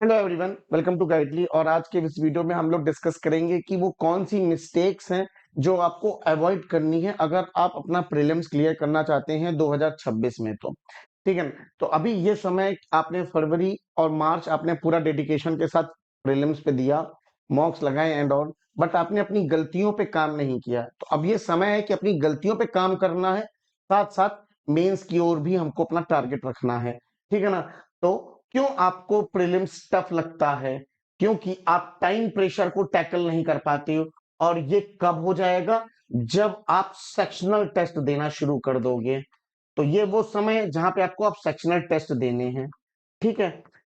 Hello everyone, welcome to Guidely. और आज के इस वीडियो में हम लोग डिस्कस करेंगे कि वो कौन सी मिस्टेक्स हैं जो आपको अवॉइड करनी है अगर आप अपना प्रीलिम्स क्लियर करना चाहते हैं 2026 में। तो ठीक है ना। तो अभी ये समय आपने फरवरी और मार्च आपने पूरा डेडिकेशन के साथ प्रीलिम्स पे दिया, मॉक्स लगाए एंड ऑल, बट आपने अपनी गलतियों पे काम नहीं किया। तो अब ये समय है कि अपनी गलतियों पे काम करना है, साथ साथ मेंस की ओर भी हमको अपना टारगेट रखना है। ठीक है ना। तो क्यों आपको प्रीलिम्स टफ लगता है? क्योंकि आप टाइम प्रेशर को टैकल नहीं कर पाते हो। और ये कब हो जाएगा? जब आप सेक्शनल टेस्ट देना शुरू कर दोगे। तो ये वो समय है जहां पे आपको आप सेक्शनल टेस्ट देने हैं, ठीक है,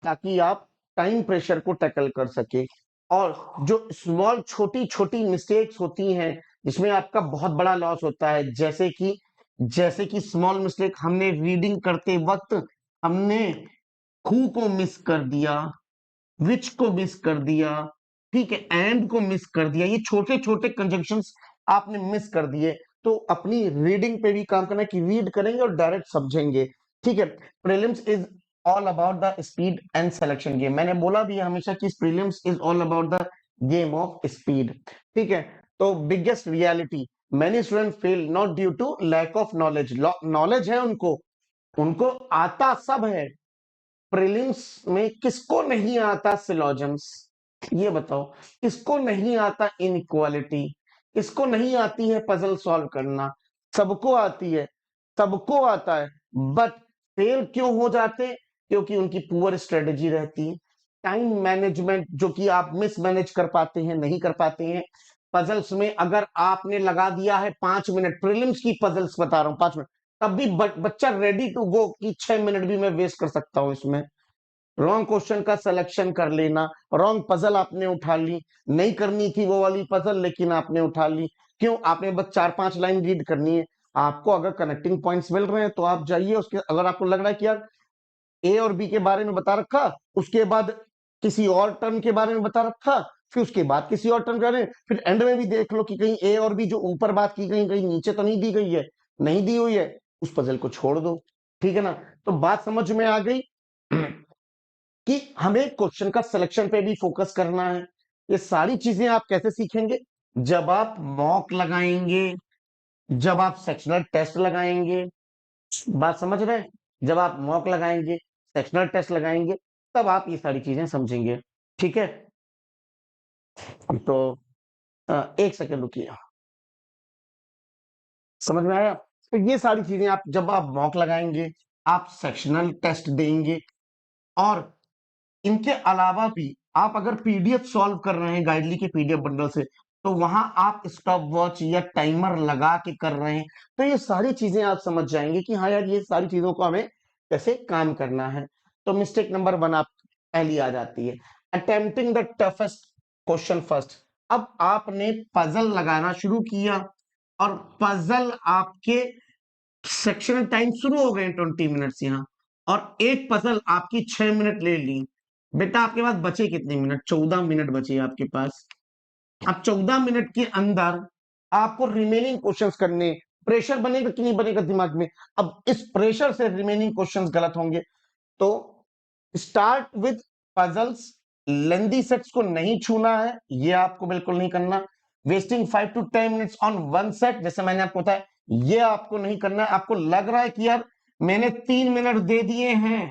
ताकि आप टाइम प्रेशर को टैकल कर सके। और जो स्मॉल छोटी छोटी मिस्टेक्स होती हैं जिसमें आपका बहुत बड़ा लॉस होता है, जैसे कि स्मॉल मिस्टेक, हमने रीडिंग करते वक्त हमने हु को मिस कर दिया, विच को मिस कर दिया, ठीक है, एंड को मिस कर दिया। ये छोटे छोटे कंजंक्शंस आपने मिस कर दिए। तो अपनी रीडिंग पे भी काम करना है कि रीड करेंगे और डायरेक्ट समझेंगे। ठीक है। Prelims is all about the speed and selection game. मैंने बोला भी है हमेशा कि prelims is all about the game of speed. ठीक है। तो biggest reality, many student fail not due to lack of knowledge. Knowledge है उनको, उनको आता सब है। प्रीलिम्स में किसको नहीं आता सिलोजम्स? ये बताओ, किसको नहीं आता इनइक्वालिटी? किसको नहीं आती है पजल सॉल्व करना? सबको आती है, सबको आता है। बट फेल क्यों हो जाते? क्योंकि उनकी पुअर स्ट्रेटेजी रहती है, टाइम मैनेजमेंट जो कि आप मिसमैनेज कर पाते हैं, नहीं कर पाते हैं। पजल्स में अगर आपने लगा दिया है 5 मिनट, प्रीलिम्स की पजल्स बता रहा हूं, 5 मिनट, तब भी बच्चा रेडी टू गो कि 6 मिनट भी मैं वेस्ट कर सकता हूं इसमें। रॉन्ग क्वेश्चन का सिलेक्शन कर लेना, रॉन्ग पजल आपने उठा ली, नहीं करनी थी वो वाली पजल लेकिन आपने उठा ली। क्यों? आपने बस 4-5 लाइन रीड करनी है। आपको अगर कनेक्टिंग पॉइंट्स मिल रहे हैं तो आप जाइए उसके, अगर आपको लग रहा है कि यार ए और बी के बारे में बता रखा, उसके बाद किसी और टर्म के बारे में बता रखा, फिर उसके बाद किसी और टर्म के बारे में, फिर एंड में भी देख लो कि कहीं ए और बी जो ऊपर बात की गई कहीं नीचे तो नहीं दी गई है, नहीं दी हुई है, उस पजल को छोड़ दो। ठीक है ना। तो बात समझ में आ गई कि हमें क्वेश्चन का सिलेक्शन पे भी फोकस करना है। ये सारी चीजें आप कैसे सीखेंगे? जब आप मॉक लगाएंगे, जब आप सेक्शनल टेस्ट लगाएंगे। बात समझ रहे हैं? जब आप मॉक लगाएंगे, सेक्शनल टेस्ट लगाएंगे, तब आप ये सारी चीजें समझेंगे। ठीक है। तो एक सेकंड रुकिए, समझ में आया? तो ये सारी चीजें आप जब आप मॉक लगाएंगे, आप सेक्शनल टेस्ट देंगे, और इनके अलावा भी आप अगर पीडीएफ सॉल्व कर रहे हैं गाइडली के पीडीएफ बंडल से, तो वहां आप स्टॉप वॉच या टाइमर लगा के कर रहे हैं। तो ये सारी चीजें आप समझ जाएंगे कि हाँ यार, ये सारी चीजों को हमें कैसे काम करना है। तो मिस्टेक नंबर 1 आप पहली आ जाती है, attempting the toughest question first. अब आपने पजल लगाना शुरू किया और पजल आपके सेक्शन टाइम शुरू हो गए 20 मिनट्स यहाँ, और एक पजल आपकी 6 मिनट ले ली। बेटा आपके पास बचे कितने मिनट? 14 मिनट बचे आपके पास। अब 14 मिनट के अंदर आपको रिमेनिंग क्वेश्चंस करने, प्रेशर बनेगा कि नहीं बनेगा दिमाग में? अब इस प्रेशर से रिमेनिंग क्वेश्चंस गलत होंगे। तो start with puzzles, lengthy sets को नहीं छूना है, ये आपको बिल्कुल नहीं करना। Wasting 5 to 10 minutes on one set, जैसे मैंने आपको बताया, ये आपको नहीं करना है। आपको लग रहा है कि यार मैंने 3 मिनट दे दिए हैं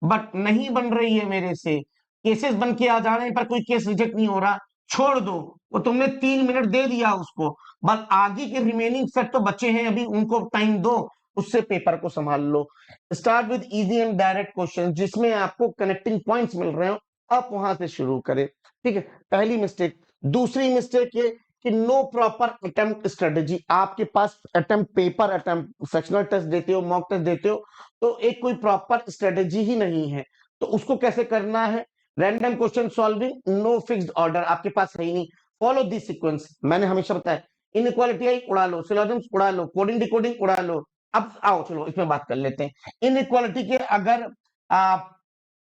बट नहीं बन रही है मेरे से, केसेस बन के आ जा रहे हैं पर कोई केस रिजेक्ट नहीं हो रहा, छोड़ दो। वो तुमने 3 मिनट दे दिया उसको, बस आगे के रिमेनिंग सेट तो बचे हैं अभी, उनको टाइम दो, उससे पेपर को संभाल लो। Start with easy and direct question जिसमें आपको कनेक्टिंग पॉइंट्स मिल रहे हो, आप वहां से शुरू करें। ठीक है, पहली मिस्टेक। दूसरी मिस्टेक ये कि नो प्रॉपर अटेम्प्ट स्ट्रेटेजी। आपके पास attempt, paper attempt, sectional test देते हो, मॉक टेस्ट देते हो, तो एक कोई प्रॉपर स्ट्रेटेजी ही नहीं है। तो उसको कैसे करना है? Random question solving, no fixed order आपके पास है ही नहीं। फॉलो दिस सीक्वेंस, मैंने हमेशा बताया, इनइक्वालिटी आई उड़ा लो, सिलोजिम्स उड़ा लो, कोडिंग डिकोडिंग उड़ा लो। अब आओ चलो इसमें बात कर लेते हैं। इनइक्वालिटी के अगर आप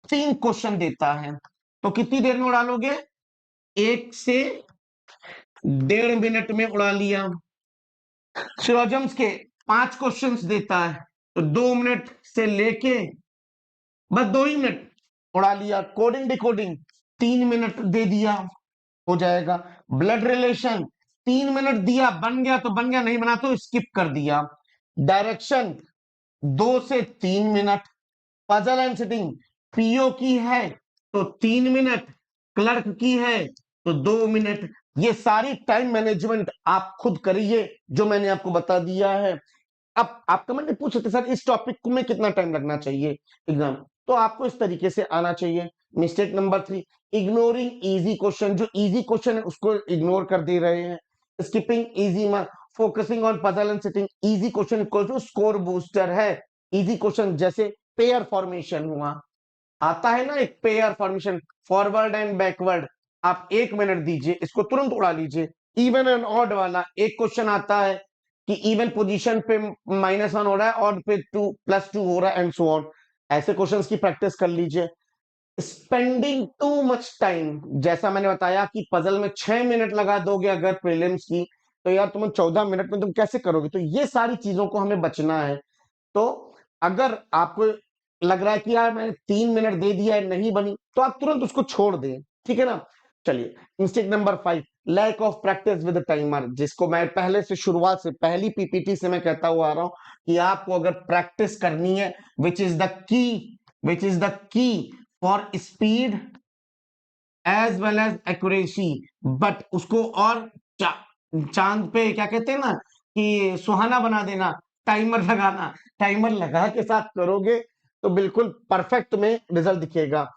3 क्वेश्चन देता है तो कितनी देर में उड़ा लोगे? 1 से 1.5 मिनट में उड़ा लिया। सिलोजिम्स के 5 क्वेश्चंस देता है तो 2 मिनट से लेके बस 2 ही मिनट, उड़ा लिया। कोडिंग डिकोडिंग 3 मिनट दे दिया, हो जाएगा। ब्लड रिलेशन 3 मिनट दिया, बन गया तो बन गया, नहीं बना तो स्किप कर दिया। डायरेक्शन 2 से 3 minute. Puzzle and sitting, PO की है तो 3 मिनट, क्लर्क की है तो 2 मिनट। ये सारी टाइम मैनेजमेंट आप खुद करिए जो मैंने आपको बता दिया है। अब आप कमेंट में पूछ सकते सर इस टॉपिक को में कितना टाइम लगना चाहिए एग्जाम, तो आपको इस तरीके से आना चाहिए। Mistake number 3, ignoring easy question. जो इजी क्वेश्चन है उसको इग्नोर कर दे रहे हैं। Skipping easy mark, focusing on puzzle and seating. Easy question equal to score booster है। इजी क्वेश्चन जैसे पेयर फॉर्मेशन हुआ, आता है ना एक pair formation, forward and backward, आप 1 मिनट दीजिए, इसको तुरंत उड़ा लीजिए। इवन एंड ऑड वाला एक क्वेश्चन आता है कि इवन पोजीशन पे -1 हो रहा है, ऑड पे 2+2 हो रहा है, एंड सो ऑन। ऐसे क्वेश्चंस की प्रैक्टिस कर लीजिए। स्पेंडिंग टू मच टाइम, जैसा मैंने बताया कि पजल में 6 मिनट लगा दोगे अगर प्रीलिम्स की, तो यार तुम 14 मिनट में तुम कैसे करोगे? तो ये सारी चीजों को हमें बचना है। तो अगर आपको लग रहा है कि यार मैंने 3 मिनट दे दिया है, नहीं बनी, तो आप तुरंत उसको छोड़ दें, ठीक है ना। चलिए, mistake number 5, lack of practice with timer, जिसको मैं पहले से शुरुआत से पहली पीपीटी से मैं कहता हुआ आ रहा हूं कि आपको अगर प्रैक्टिस करनी है, विच is the key, which is the key for speed as well as accuracy, but उसको और चांद पे क्या कहते हैं ना कि सुहाना बना देना, टाइमर लगाना। टाइमर लगा के साथ करोगे तो बिल्कुल परफेक्ट में रिजल्ट दिखेगा।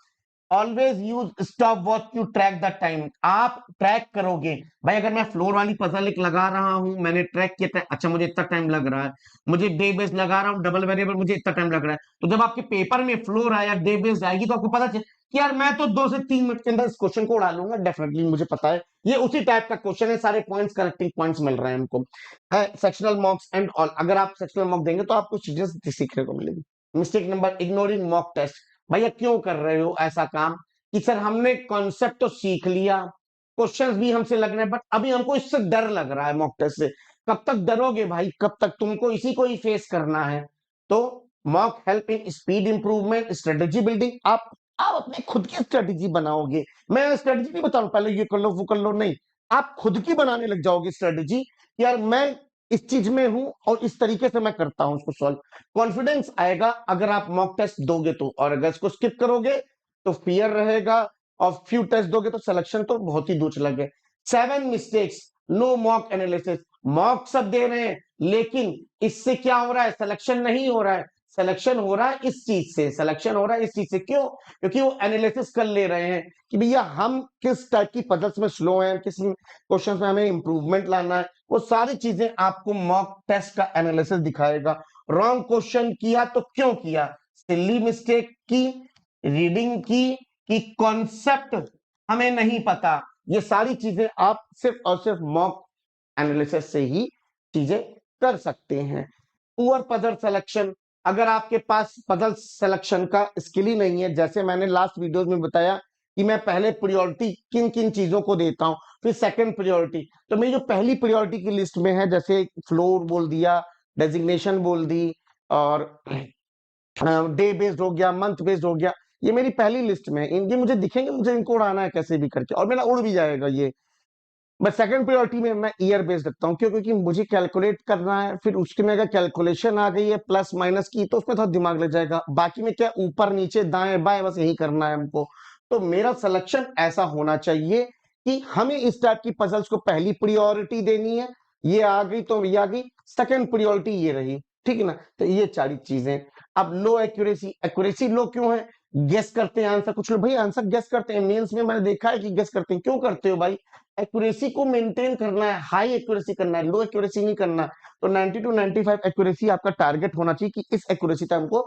Always use stopwatch to track the time, आप ट्रैक करोगे भाई। अगर मैं फ्लोर वाली पजल एक लगा रहा हूं, मैंने ट्रैक किया था, अच्छा मुझे इतना टाइम लग रहा है, मुझे डे बेस्ड लगा रहा हूं डबल वेरिएबल, मुझे इतना टाइम लग रहा है, तो जब आपके पेपर में फ्लोर आया डे बेस्ड आएगी तो आपको पता चले कि यार मैं तो 2 से 3 मिनट के अंदर इस क्वेश्चन को उड़ा लूंगा, डेफिनेटली मुझे पता है ये उसी टाइप का क्वेश्चन है, सारे पॉइंट्स कनेक्टिंग पॉइंट्स मिल रहे हैं हमको। है सेक्शनल मॉक्स एंड ऑल, अगर आप सेक्शनल मॉक देंगे तो आपको चीजें सीखने को मिलेगी। Mistake number, ignoring mock test. भैया क्यों कर रहे हो ऐसा काम कि सर हमने कॉन्सेप्ट तो सीख लिया, क्वेश्चंस भी हमसे लग रहे हैं, बट अभी हमको इससे डर लग रहा है मॉक टेस्ट से। कब तक डरोगे भाई, कब तक? तुमको इसी को ही फेस करना है। तो mock help in speed improvement, strategy building. आप अपनी खुद की स्ट्रेटेजी बनाओगे। मैं स्ट्रेटेजी नहीं बता रहा हूं पहले ये कर लो वो कर लो, नहीं, आप खुद की बनाने लग जाओगे स्ट्रेटेजी। यार मैं इस चीज में हूं और इस तरीके से मैं करता हूं उसको सॉल्व। कॉन्फिडेंस आएगा अगर आप मॉक टेस्ट दोगे तो, और अगर इसको स्किप करोगे तो फियर रहेगा, और फ्यू टेस्ट दोगे तो सिलेक्शन तो बहुत ही दूर चला गया। 7 mistakes, no mock analysis. Mock सब दे रहे हैं लेकिन इससे क्या हो रहा है? सिलेक्शन नहीं हो रहा है। सिलेक्शन हो रहा है इस चीज से, सिलेक्शन हो रहा है इस चीज से। क्यों? क्योंकि वो एनालिसिस कर ले रहे हैं कि भैया हम किस टाइप की पजल्स में स्लो हैं, किस क्वेश्चन में हमें इंप्रूवमेंट लाना है। वो सारी चीजें आपको मॉक टेस्ट का एनालिसिस दिखाएगा। रॉन्ग क्वेश्चन किया तो क्यों किया, सिली मिस्टेक की, रीडिंग की, कि कॉन्सेप्ट हमें नहीं पता, ये सारी चीजें आप सिर्फ और सिर्फ मॉक एनालिसिस से ही चीजें कर सकते हैं। पुअर पजल सिलेक्शन, अगर आपके पास पजल सिलेक्शन का स्किल ही नहीं है, जैसे मैंने लास्ट वीडियोस में बताया कि मैं पहले प्रायोरिटी किन किन चीजों को देता हूं, फिर सेकंड प्रायोरिटी, तो मेरी जो पहली प्रायोरिटी की लिस्ट में है, जैसे फ्लोर बोल दिया, डेजिग्नेशन बोल दी, और डे बेस्ड हो गया, मंथ बेस्ड हो गया, ये मेरी पहली लिस्ट में है। इनके मुझे दिखेंगे, मुझे इनको उड़ाना है कैसे भी करके, और मेरा उड़ भी जाएगा ये। बट सेकंड प्रायोरिटी में मैं ईयर बेस्ड रखता हूँ, क्यों? क्योंकि मुझे कैलकुलेट करना है, फिर उसके में अगर कैलकुलेशन आ गई है प्लस माइनस की तो उसमें थोड़ा दिमाग लग जाएगा, बाकी में क्या ऊपर नीचे दाएं बाएं बस यही करना है हमको। तो मेरा सिलेक्शन ऐसा होना चाहिए कि हमें इस टाइप की पजल्स को पहली प्रायोरिटी देनी है, ये आ गई तो ये आ गई, सेकंड प्रायोरिटी ये रही, ठीक है ना। तो ये सारी चीजें। अब लो एक्यूरेसी, एक्यूरेसी लो क्यों है? गेस करते हैं आंसर, कुछ लोग भाई आंसर गेस करते हैं, मेंस में मैंने देखा है कि गेस करते हैं। क्यों करते हो भाई? एक्यूरेसी को मेंटेन करना है, हाई एक्यूरेसी करना है, लो एक्यूरेसी नहीं करना। तो 90 टू 95 एक्यूरेसी आपका टारगेट होना चाहिए कि इस एक्यूरेसी तक हमको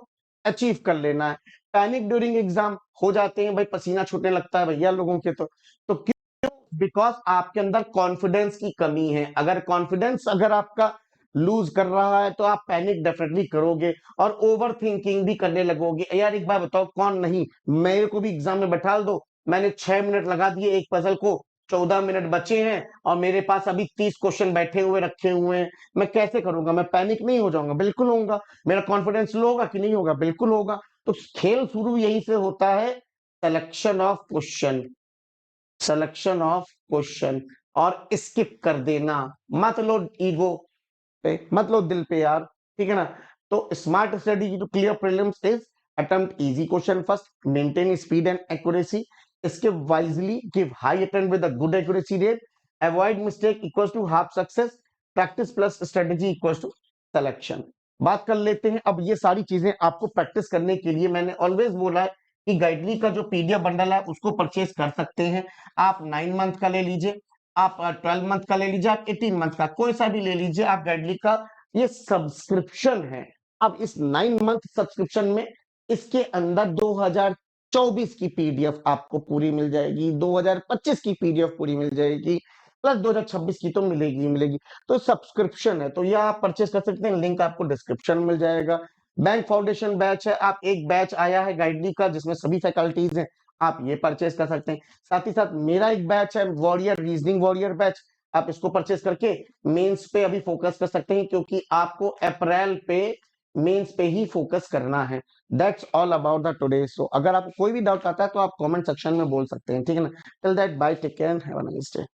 अचीव कर लेना है। पैनिक ड्यूरिंग एग्जाम हो जाते हैं भाई, पसीना छूटने लगता है भैया लोगों के, तो क्यों? बिकॉज आपके अंदर कॉन्फिडेंस की कमी है। अगर कॉन्फिडेंस अगर आपका लूज कर रहा है तो आप पैनिक डेफिनेटली करोगे और ओवर थिंकिंग भी करने लगोगे। यार एक बार बताओ, कौन नहीं, मेरे को भी एग्जाम में बैठा दो, मैंने 6 मिनट लगा दिए एक पजल को, 14 मिनट बचे हैं और मेरे पास अभी 30 क्वेश्चन बैठे हुए रखे हुए हैं, मैं कैसे करूंगा? मैं पैनिक नहीं हो जाऊंगा? बिल्कुल होगा। मेरा कॉन्फिडेंस लो होगा कि नहीं होगा? बिल्कुल होगा। तो खेल शुरू यहीं से होता है selection of question, selection of question, और स्किप कर देना, मत लो ईगो पे, मत लो दिल पे यार, ठीक है ना। तो smart study to clear prelims is attempt easy question first, maintain speed and accuracy, skip wisely, give high attempt with a good accuracy rate, avoid mistake equals to half success, practice plus strategy equals to selection. बात कर लेते हैं अब, ये सारी चीजें आपको practice करने के लिए मैंने ऑलवेज बोला है कि गाइडली का जो पीडीएफ बंडल है उसको परचेज कर सकते हैं आप। 9 मंथ का ले लीजिए, आप 12 मंथ का ले लीजिए, आप 18 मंथ का, कोई सा भी ले लीजिए आप। गाइडली का ये सब्सक्रिप्शन है। अब इस 9 मंथ सब्सक्रिप्शन में इसके अंदर 2024 की पीडीएफ आपको पूरी मिल जाएगी, 2025 की पीडीएफ पूरी मिल जाएगी, प्लस 2026 की तो मिलेगी ही मिलेगी। तो सब्सक्रिप्शन है, तो ये आप परचेज कर सकते हैं, लिंक आपको डिस्क्रिप्शन में मिल जाएगा। बैंक फाउंडेशन बैच है, आप एक बैच आया है गाइडली का जिसमें सभी फैकल्टीज हैं, आप ये परचेज कर सकते हैं। साथ ही साथ मेरा एक बैच है वॉरियर, रीजनिंग वॉरियर बैच, आप इसको परचेज करके मेंस पे अभी फोकस कर सकते हैं, क्योंकि आपको अप्रैल पे मेंस पे ही फोकस करना है। That's all about the today. So अगर आपको कोई भी डाउट आता है तो आप कमेंट सेक्शन में बोल सकते हैं, ठीक है ना। Till that bye, take care, have a nice day.